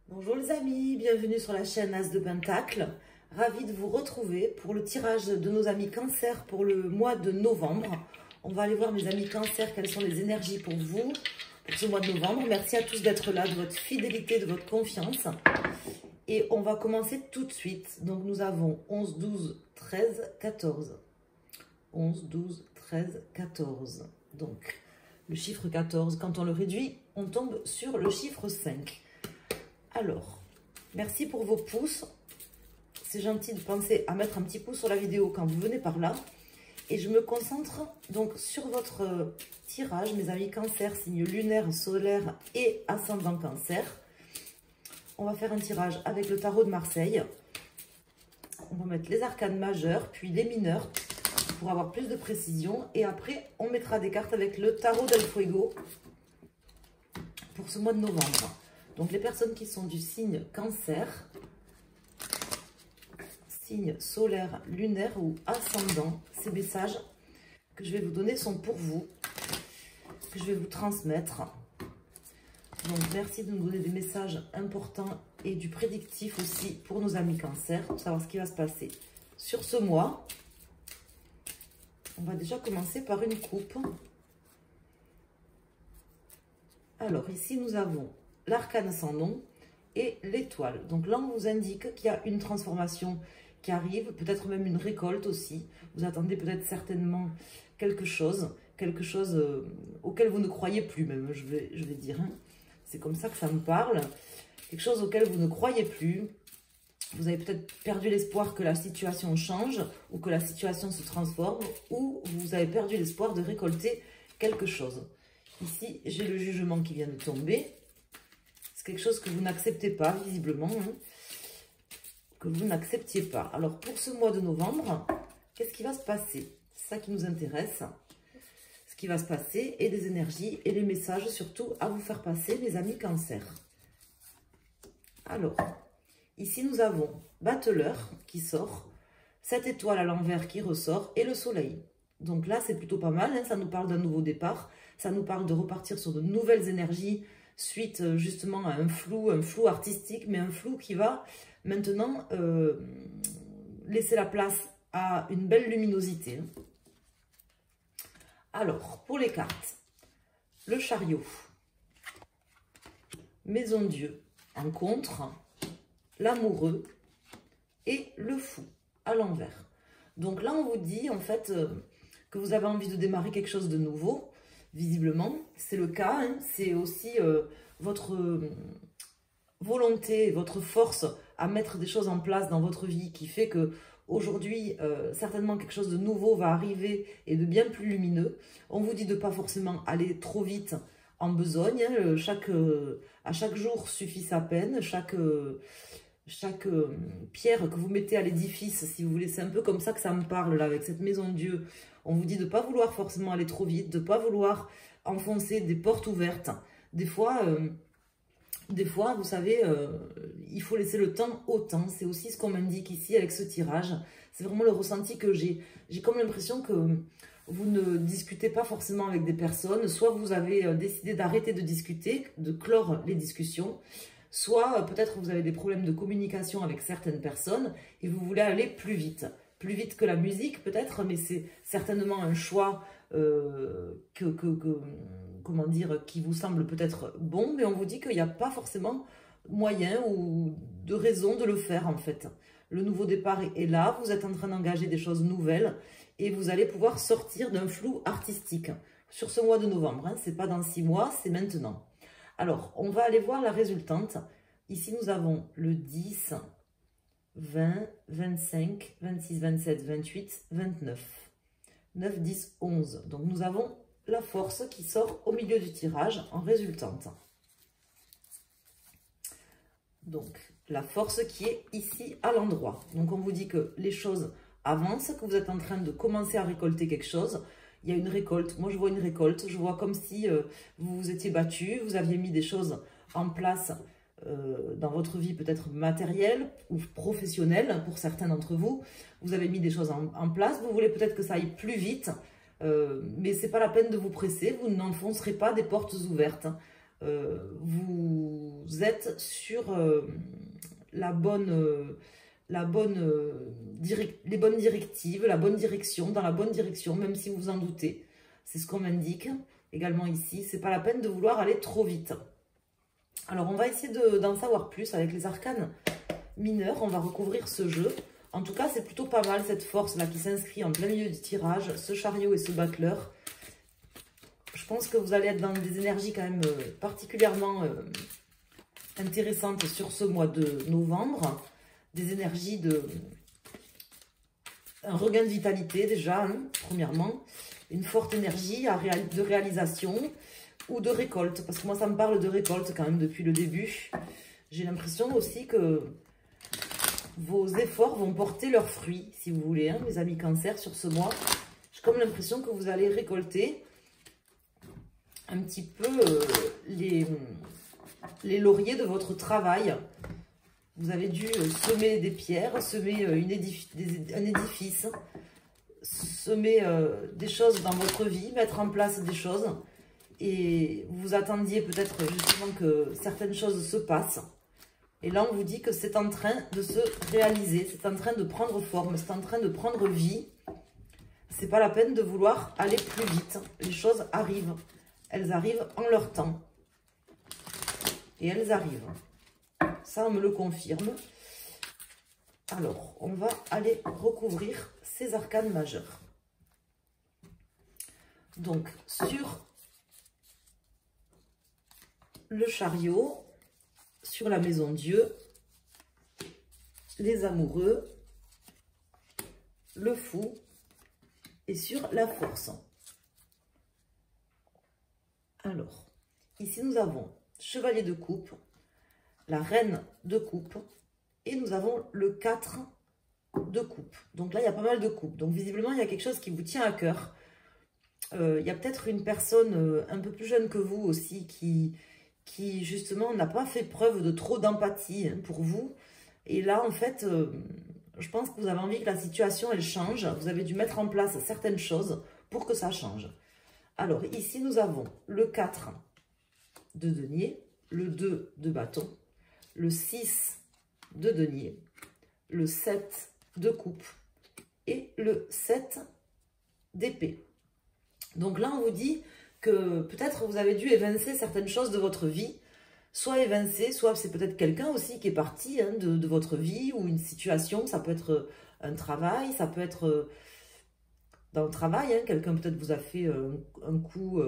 Bonjour les amis, bienvenue sur la chaîne As de Pentacle. Ravie de vous retrouver pour le tirage de nos amis Cancer pour le mois de novembre. On va aller voir mes amis Cancer, quelles sont les énergies pour vous pour ce mois de novembre. Merci à tous d'être là, de votre fidélité, de votre confiance. Et on va commencer tout de suite. Donc nous avons 11, 12, 13, 14. 11, 12, 13, 14. Donc le chiffre 14, quand on le réduit, on tombe sur le chiffre 5. Alors, merci pour vos pouces. C'est gentil de penser à mettre un petit pouce sur la vidéo quand vous venez par là. Et je me concentre donc sur votre tirage, mes amis Cancer, signe lunaire, solaire et ascendant Cancer. On va faire un tirage avec le tarot de Marseille. On va mettre les arcanes majeures, puis les mineurs, pour avoir plus de précision. Et après, on mettra des cartes avec le tarot del Fuego pour ce mois de novembre. Donc, les personnes qui sont du signe Cancer, signe solaire, lunaire ou ascendant, ces messages que je vais vous donner sont pour vous, que je vais vous transmettre. Donc, merci de nous donner des messages importants et du prédictif aussi pour nos amis Cancer, pour savoir ce qui va se passer sur ce mois. On va déjà commencer par une coupe. Alors, ici, nous avons l'arcane sans nom et l'étoile. Donc là, on vous indique qu'il y a une transformation qui arrive, peut-être même une récolte aussi. Vous attendez peut-être certainement quelque chose auquel vous ne croyez plus même, je vais dire. Hein. C'est comme ça que ça me parle. Quelque chose auquel vous ne croyez plus. Vous avez peut-être perdu l'espoir que la situation change ou que la situation se transforme, ou vous avez perdu l'espoir de récolter quelque chose. Ici, j'ai le jugement qui vient de tomber. Quelque chose que vous n'acceptez pas, visiblement, hein, que vous n'acceptiez pas. Alors, pour ce mois de novembre, qu'est-ce qui va se passer? C'est ça qui nous intéresse, ce qui va se passer, et les énergies et les messages, surtout, à vous faire passer, mes amis Cancer. Alors, ici, nous avons Battleur qui sort, cette étoile à l'envers qui ressort, et le soleil. Donc là, c'est plutôt pas mal, hein, ça nous parle d'un nouveau départ, ça nous parle de repartir sur de nouvelles énergies, suite justement à un flou artistique, mais un flou qui va maintenant laisser la place à une belle luminosité. Alors, pour les cartes, le chariot, maison Dieu, en contre, l'amoureux et le fou à l'envers. Donc là, on vous dit en fait que vous avez envie de démarrer quelque chose de nouveau. Visiblement, c'est le cas, hein. C'est aussi votre volonté, votre force à mettre des choses en place dans votre vie qui fait que aujourd'hui, certainement quelque chose de nouveau va arriver et de bien plus lumineux. On vous dit de ne pas forcément aller trop vite en besogne, hein. À chaque jour suffit sa peine, chaque pierre que vous mettez à l'édifice, si vous voulez, c'est un peu comme ça que ça me parle là, avec cette maison de Dieu. On vous dit de ne pas vouloir forcément aller trop vite, de ne pas vouloir enfoncer des portes ouvertes. Des fois, vous savez, il faut laisser le temps au temps. C'est aussi ce qu'on m'indique ici avec ce tirage. C'est vraiment le ressenti que j'ai. J'ai comme l'impression que vous ne discutez pas forcément avec des personnes. Soit vous avez décidé d'arrêter de discuter, de clore les discussions. Soit peut-être vous avez des problèmes de communication avec certaines personnes et vous voulez aller plus vite que la musique peut-être, mais c'est certainement un choix comment dire, qui vous semble peut-être bon, mais on vous dit qu'il n'y a pas forcément moyen ou de raison de le faire en fait. Le nouveau départ est là, vous êtes en train d'engager des choses nouvelles et vous allez pouvoir sortir d'un flou artistique sur ce mois de novembre, hein. C'est pas dans 6 mois, c'est maintenant. Alors, on va aller voir la résultante. Ici, nous avons le 10, 20, 25, 26, 27, 28, 29. 9, 10, 11. Donc, nous avons la force qui sort au milieu du tirage en résultante. Donc, la force qui est ici à l'endroit. Donc, on vous dit que les choses avancent, que vous êtes en train de commencer à récolter quelque chose. Il y a une récolte. Moi, je vois une récolte. Je vois comme si vous vous étiez battu, vous aviez mis des choses en place dans votre vie, peut-être matérielle ou professionnelle pour certains d'entre vous. Vous avez mis des choses en place. Vous voulez peut-être que ça aille plus vite, mais ce n'est pas la peine de vous presser. Vous n'enfoncerez pas des portes ouvertes. vous êtes sur les bonnes directives, la bonne direction, dans la bonne direction, même si vous en doutez. C'est ce qu'on m'indique également ici. C'est pas la peine de vouloir aller trop vite. Alors, on va essayer d'en savoir plus avec les arcanes mineurs. On va recouvrir ce jeu. En tout cas, c'est plutôt pas mal cette force-là qui s'inscrit en plein milieu du tirage. Ce chariot et ce battleur. Je pense que vous allez être dans des énergies quand même particulièrement intéressantes sur ce mois de novembre. Des énergies un regain de vitalité déjà, hein, premièrement. Une forte énergie de réalisation ou de récolte. Parce que moi, ça me parle de récolte quand même depuis le début. J'ai l'impression aussi que vos efforts vont porter leurs fruits, si vous voulez, hein, mes amis Cancer, sur ce mois. J'ai comme l'impression que vous allez récolter un petit peu les lauriers de votre travail. Vous avez dû semer des pierres, semer un édifice, semer des choses dans votre vie, mettre en place des choses. Et vous attendiez peut-être justement que certaines choses se passent. Et là, on vous dit que c'est en train de se réaliser, c'est en train de prendre forme, c'est en train de prendre vie. C'est pas la peine de vouloir aller plus vite. Les choses arrivent. Elles arrivent en leur temps. Et elles arrivent. Ça, on me le confirme. Alors, on va aller recouvrir ces arcanes majeures. Donc, sur le chariot, sur la maison Dieu, les amoureux, le fou et sur la force. Alors, ici nous avons chevalier de coupe, la reine de coupe et nous avons le 4 de coupe. Donc là, il y a pas mal de coupes. Donc visiblement, il y a quelque chose qui vous tient à cœur. Il y a peut-être une personne un peu plus jeune que vous aussi qui justement n'a pas fait preuve de trop d'empathie pour vous. Et là, en fait, je pense que vous avez envie que la situation, elle change. Vous avez dû mettre en place certaines choses pour que ça change. Alors, ici, nous avons le 4 de denier, le 2 de bâton, le 6 de denier, le 7 de coupe et le 7 d'épée. Donc là, on vous dit que peut-être vous avez dû évincer certaines choses de votre vie, soit évincer, soit c'est peut-être quelqu'un aussi qui est parti hein, de votre vie ou une situation, ça peut être un travail, ça peut être dans le travail, hein, quelqu'un peut-être vous a fait un coup,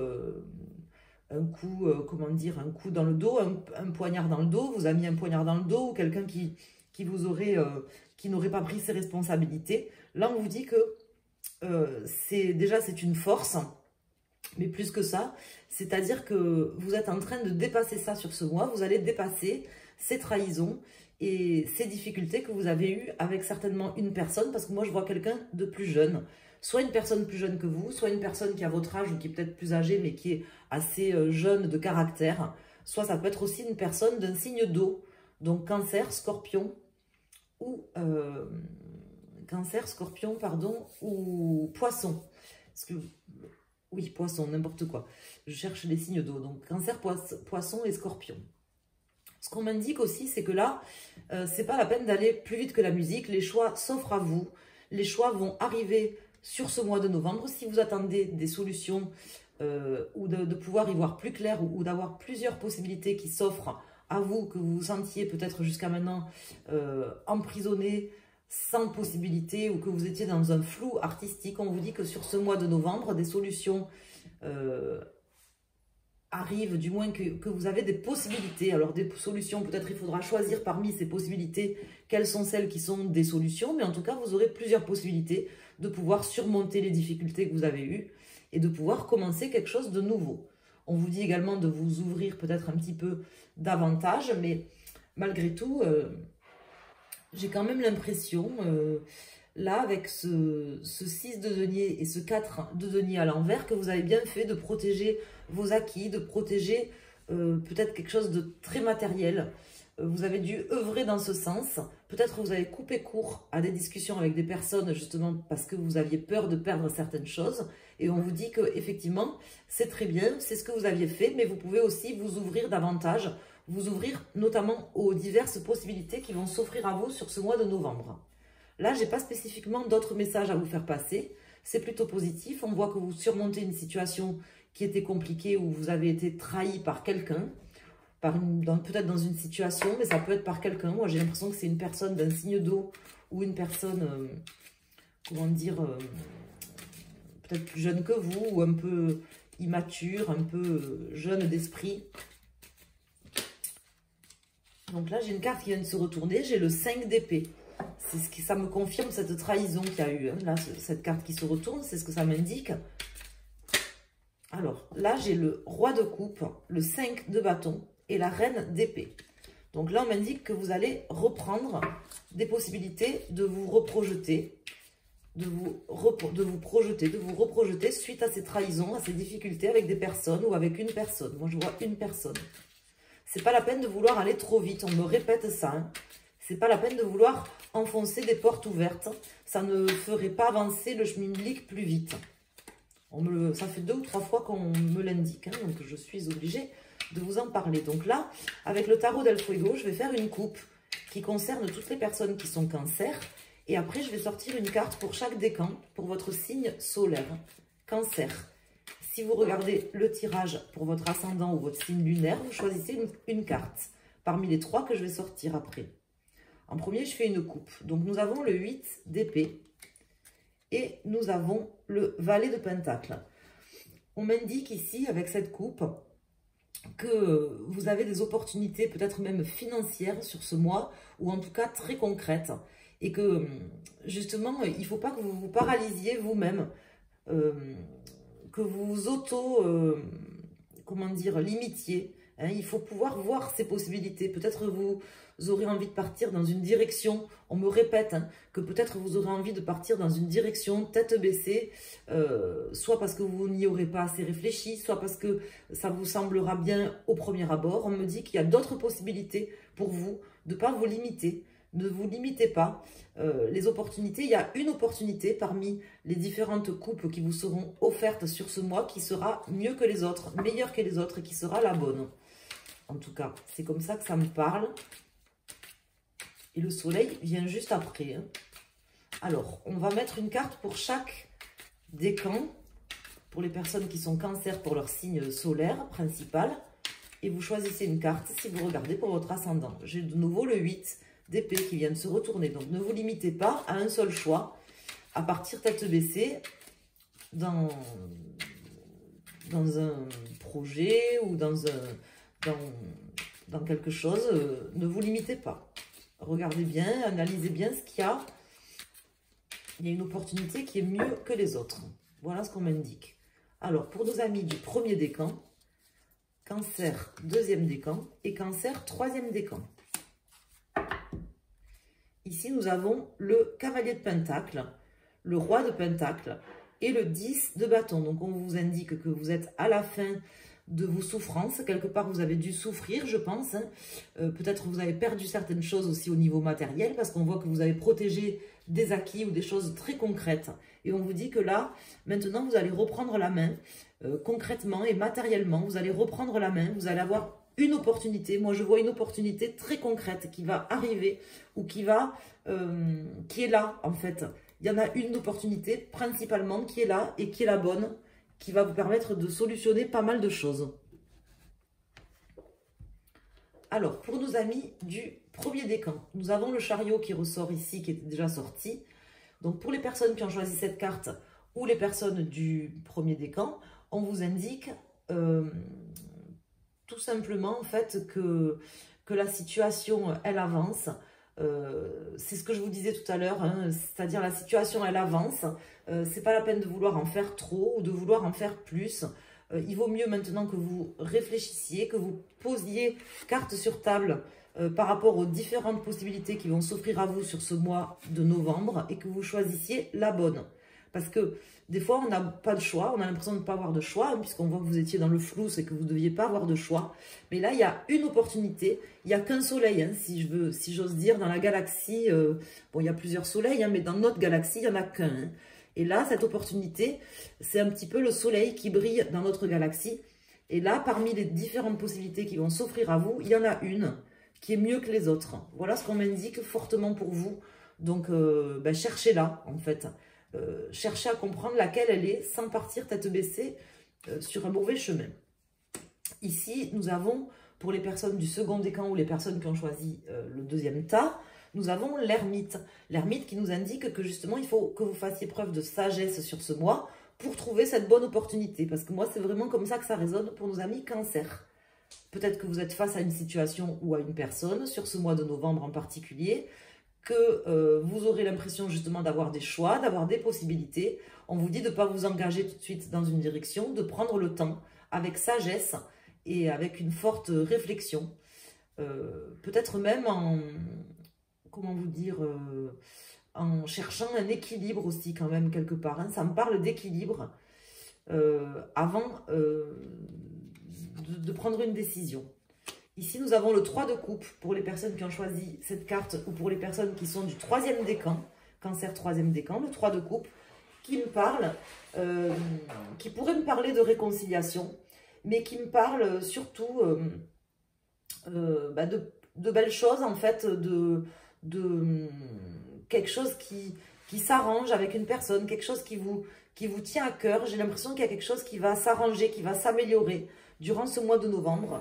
comment dire, un coup dans le dos, un poignard dans le dos, vous a mis un poignard dans le dos, ou quelqu'un qui vous aurait, qui n'aurait pas pris ses responsabilités. Là, on vous dit que c'est une force, mais plus que ça, c'est-à-dire que vous êtes en train de dépasser ça sur ce mois, vous allez dépasser ces trahisons et ces difficultés que vous avez eues avec certainement une personne, parce que moi je vois quelqu'un de plus jeune, soit une personne plus jeune que vous, soit une personne qui a votre âge ou qui est peut-être plus âgée mais qui est assez jeune de caractère, soit ça peut être aussi une personne d'un signe d'eau, donc cancer, scorpion ou ou poisson. Parce que, oui, poisson, n'importe quoi. Je cherche les signes d'eau. Donc, cancer, poisson et scorpion. Ce qu'on m'indique aussi, c'est que là, c'est pas la peine d'aller plus vite que la musique. Les choix s'offrent à vous. Les choix vont arriver sur ce mois de novembre. Si vous attendez des solutions ou de pouvoir y voir plus clair ou d'avoir plusieurs possibilités qui s'offrent à vous, que vous vous sentiez peut-être jusqu'à maintenant emprisonné, sans possibilité, ou que vous étiez dans un flou artistique, on vous dit que sur ce mois de novembre, des solutions arrivent, du moins que vous avez des possibilités. Alors des solutions, peut-être il faudra choisir parmi ces possibilités quelles sont celles qui sont des solutions, mais en tout cas vous aurez plusieurs possibilités de pouvoir surmonter les difficultés que vous avez eues et de pouvoir commencer quelque chose de nouveau. On vous dit également de vous ouvrir peut-être un petit peu davantage, mais malgré tout, j'ai quand même l'impression, là, avec ce 6 de denier et ce 4 de denier à l'envers, que vous avez bien fait de protéger vos acquis, de protéger peut-être quelque chose de très matériel, vous avez dû œuvrer dans ce sens. Peut-être vous avez coupé court à des discussions avec des personnes justement parce que vous aviez peur de perdre certaines choses. Et on vous dit qu'effectivement, c'est très bien, c'est ce que vous aviez fait, mais vous pouvez aussi vous ouvrir davantage, vous ouvrir notamment aux diverses possibilités qui vont s'offrir à vous sur ce mois de novembre. Là, je n'ai pas spécifiquement d'autres messages à vous faire passer. C'est plutôt positif. On voit que vous surmontez une situation qui était compliquée où vous avez été trahi par quelqu'un. Peut-être dans une situation, mais ça peut être par quelqu'un. Moi, j'ai l'impression que c'est une personne d'un signe d'eau ou une personne, comment dire, peut-être plus jeune que vous ou un peu immature, un peu jeune d'esprit. Donc là, j'ai une carte qui vient de se retourner. J'ai le 5 d'épée. C'est ce qui, ça me confirme cette trahison qu'il y a eu. Hein. Là, cette carte qui se retourne, c'est ce que ça m'indique. Alors, là, j'ai le roi de coupe, le 5 de bâton et la reine d'épée. Donc là, on m'indique que vous allez reprendre des possibilités de vous reprojeter, de vous reprojeter suite à ces trahisons, à ces difficultés avec des personnes ou avec une personne. Moi, je vois une personne. C'est pas la peine de vouloir aller trop vite. On me répète ça. Hein. C'est pas la peine de vouloir enfoncer des portes ouvertes. Ça ne ferait pas avancer le schmilblick plus vite. Ça fait 2 ou 3 fois qu'on me l'indique. Hein, donc, je suis obligée de vous en parler. Donc là, avec le tarot del Fuego, je vais faire une coupe qui concerne toutes les personnes qui sont cancer. Et après, je vais sortir une carte pour chaque décan, pour votre signe solaire. Cancer. Si vous regardez le tirage pour votre ascendant ou votre signe lunaire, vous choisissez une carte parmi les 3 que je vais sortir après. En premier, je fais une coupe. Donc, nous avons le 8 d'épée et nous avons le valet de pentacle. On m'indique ici, avec cette coupe, que vous avez des opportunités, peut-être même financières sur ce mois, ou en tout cas très concrètes. Et que, justement, il ne faut pas que vous vous paralysiez vous-même, que vous vous comment dire, limitiez. Hein, il faut pouvoir voir ces possibilités. Peut-être vous aurez envie de partir dans une direction. On me répète hein, que peut-être vous aurez envie de partir dans une direction tête baissée, soit parce que vous n'y aurez pas assez réfléchi, soit parce que ça vous semblera bien au premier abord. On me dit qu'il y a d'autres possibilités pour vous de ne pas vous limiter. Ne vous limitez pas. Les opportunités, il y a une opportunité parmi les différentes coupes qui vous seront offertes sur ce mois qui sera mieux que les autres, meilleure que les autres et qui sera la bonne. En tout cas, c'est comme ça que ça me parle. Et le soleil vient juste après. Hein. Alors, on va mettre une carte pour chaque décan, pour les personnes qui sont cancer pour leur signe solaire principal. Et vous choisissez une carte si vous regardez pour votre ascendant. J'ai de nouveau le 8 d'épée qui vient de se retourner. Donc, ne vous limitez pas à un seul choix. À partir tête baissée, dans un projet ou dans quelque chose, ne vous limitez pas. Regardez bien, analysez bien ce qu'il y a. Il y a une opportunité qui est mieux que les autres. Voilà ce qu'on m'indique. Alors, pour nos amis du premier décan, cancer deuxième décan et cancer troisième décan. Ici, nous avons le cavalier de pentacle, le roi de pentacle et le 10 de bâton. Donc, on vous indique que vous êtes à la fin de vos souffrances. Quelque part, vous avez dû souffrir, je pense. Hein. Peut-être vous avez perdu certaines choses aussi au niveau matériel parce qu'on voit que vous avez protégé des acquis ou des choses très concrètes. Et on vous dit que là, maintenant, vous allez reprendre la main concrètement et matériellement. Vous allez reprendre la main, vous allez avoir une opportunité. Moi, je vois une opportunité très concrète qui va arriver ou qui est là, en fait. Il y en a une opportunité principalement qui est là et qui est la bonne, qui va vous permettre de solutionner pas mal de choses. Alors, pour nos amis du premier décan, nous avons le chariot qui ressort ici, qui était déjà sorti. Donc, pour les personnes qui ont choisi cette carte ou les personnes du premier décan, on vous indique tout simplement en fait que la situation, elle avance. C'est ce que je vous disais tout à l'heure, hein, c'est-à-dire la situation, elle avance. C'est pas la peine de vouloir en faire trop ou de vouloir en faire plus. Il vaut mieux maintenant que vous réfléchissiez, que vous posiez carte sur table par rapport aux différentes possibilités qui vont s'offrir à vous sur ce mois de novembre et que vous choisissiez la bonne. Parce que des fois, on n'a pas de choix, on a l'impression de ne pas avoir de choix, hein, puisqu'on voit que vous étiez dans le flou, c'est que vous ne deviez pas avoir de choix. Mais là, il y a une opportunité, il n'y a qu'un soleil, hein, si j'ose dire, dans la galaxie. Bon, il y a plusieurs soleils, hein, mais dans notre galaxie, il n'y en a qu'un. Hein. Et là, cette opportunité, c'est un petit peu le soleil qui brille dans notre galaxie. Et là, parmi les différentes possibilités qui vont s'offrir à vous, il y en a une qui est mieux que les autres. Voilà ce qu'on m'indique fortement pour vous. Donc, cherchez-la, en fait. Cherchez à comprendre laquelle elle est, sans partir tête baissée sur un mauvais chemin. Ici, nous avons, pour les personnes du second décan ou les personnes qui ont choisi le deuxième tas, nous avons l'ermite. L'ermite qui nous indique que justement, il faut que vous fassiez preuve de sagesse sur ce mois pour trouver cette bonne opportunité. Parce que moi, c'est vraiment comme ça que ça résonne pour nos amis cancer. Peut-être que vous êtes face à une situation ou à une personne, sur ce mois de novembre en particulier, que vous aurez l'impression justement d'avoir des choix, d'avoir des possibilités. On vous dit de ne pas vous engager tout de suite dans une direction, de prendre le temps avec sagesse et avec une forte réflexion. Peut-être même en, comment vous dire, en cherchant un équilibre aussi quand même quelque part. Hein. Ça me parle d'équilibre avant de prendre une décision. Ici, nous avons le 3 de coupe pour les personnes qui ont choisi cette carte ou pour les personnes qui sont du 3e décan, cancer 3e décan, le 3 de coupe, qui me parle, qui pourrait me parler de réconciliation, mais qui me parle surtout de belles choses, en fait, de quelque chose qui s'arrange avec une personne, quelque chose qui vous tient à cœur. J'ai l'impression qu'il y a quelque chose qui va s'arranger, qui va s'améliorer durant ce mois de novembre.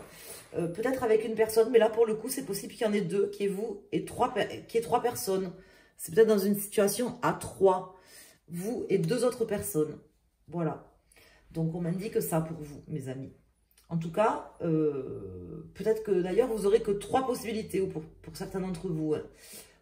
Peut-être avec une personne, mais là pour le coup c'est possible qu'il y en ait deux, qui est vous et trois personnes. C'est peut-être dans une situation à 3, vous et 2 autres personnes. Voilà. Donc on m'indique ça pour vous, mes amis. En tout cas, peut-être que d'ailleurs vous aurez que 3 possibilités, ou pour certains d'entre vous. Hein.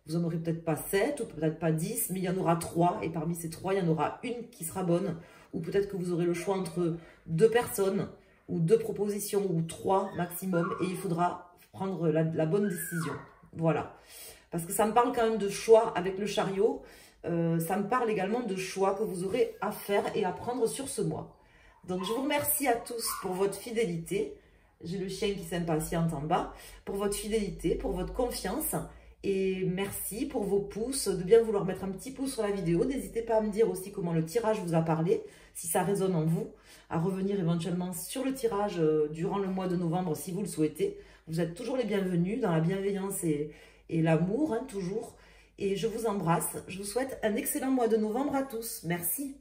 Vous n'en aurez peut-être pas 7 ou peut-être pas 10, mais il y en aura 3. Et parmi ces 3, il y en aura une qui sera bonne. Ou peut-être que vous aurez le choix entre 2 personnes, ou 2 propositions, ou 3 maximum, et il faudra prendre la bonne décision. Voilà. Parce que ça me parle quand même de choix avec le chariot. Ça me parle également de choix que vous aurez à faire et à prendre sur ce mois. Donc, je vous remercie à tous pour votre fidélité. J'ai le chien qui s'impatiente en bas. Pour votre fidélité, pour votre confiance. Et merci pour vos pouces, de bien vouloir mettre un petit pouce sur la vidéo. N'hésitez pas à me dire aussi comment le tirage vous a parlé, si ça résonne en vous, à revenir éventuellement sur le tirage durant le mois de novembre si vous le souhaitez. Vous êtes toujours les bienvenus dans la bienveillance et l'amour, hein, toujours. Et je vous embrasse. Je vous souhaite un excellent mois de novembre à tous. Merci.